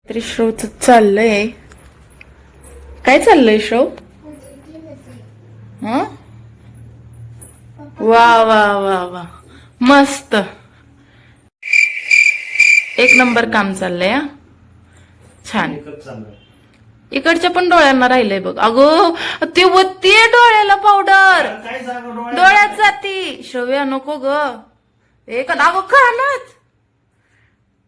तरी श्रवच चाललंय. काय चाललंय श्रव? हा, वा वा वा वा, मस्त, एक नंबर काम चाललंय. हा, छान. इकडच्या पण डोळ्यांना राहिलंय बघ. अगो ते वत्तीये डोळ्याला पावडर, डोळ्यात जाती. श्रव्या नको ग. एक अगो कानात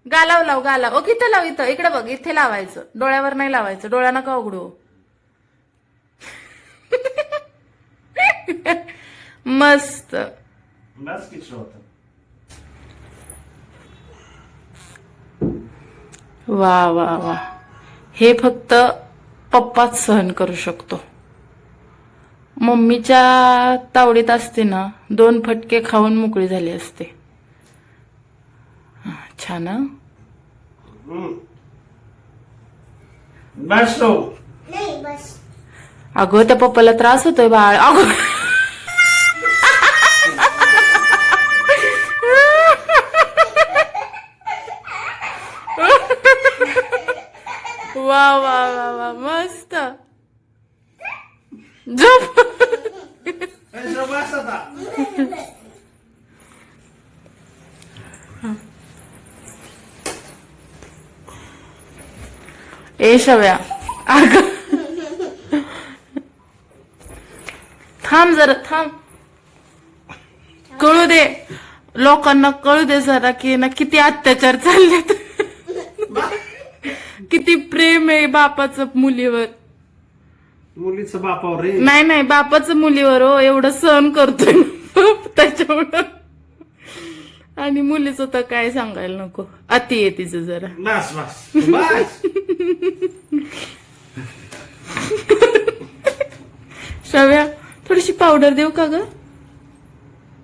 गालाव लाव, गालाव. ओ किती लाव? इथं इकडे बघ, इथे लावायचं. डोळ्यावर नाही लावायचं. डोळ्या नका उघडू. मस्त. वा वा वा, हे फक्त पप्पाच सहन करू शकतो. मम्मीच्या तावडीत असते ना, 2 फटके खाऊन मोकळी झाली असते. छान. अगं त्या पप्पाला त्रास होतोय बाळ. अगं वा वा वा वा, मस्त. झोप. ए शव्या, अगं थांब जरा, थांब. कळू दे लोकांना, कळू दे जरा की ना किती अत्याचार चाललेत. किती प्रेम आहे बापाचं मुलीवर. मुलीचं बापावर रे. नाही नाही, बापाचं मुलीवर. हो, एवढं सहन करतोय त्याच्यामुळं. आणि मुलीचं तर काय सांगायला नको. अति आहे तिचं जरा. बस बस बस. श्रव्या, थोडीशी पावडर देऊ का ग?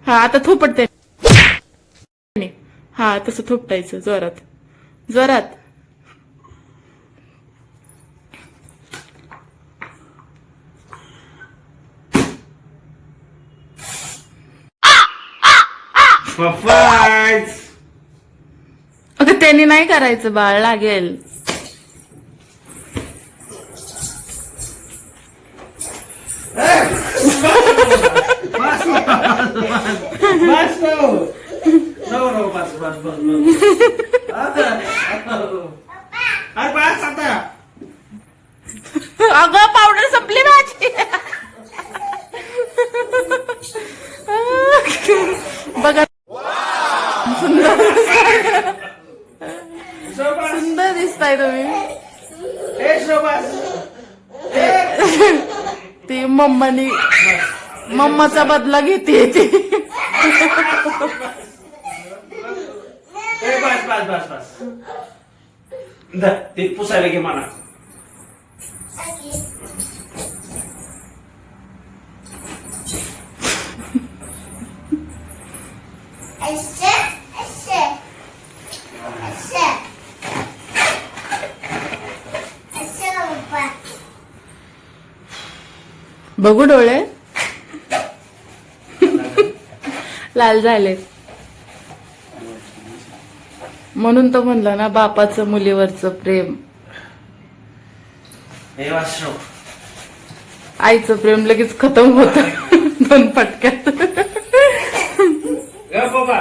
हा, आता थोपटते. हा, तसं थोपटायचं जोरात जोरात. अगं त्यांनी नाही करायचं बाळ, लागेल. अगं पावडर संपली माझी. बघा, सुंदर दिसताय तुम्ही. ती मम्माचा बदला घेते ती. बस बस बस बस. ते पुसायला घे मला. बघू डोळे लाल झाले. म्हणून तर म्हणलं ना, बापाचं मुलीवरचं प्रेम. आईचं प्रेम लगेच खतम होत 2 फटक्यात. बाबा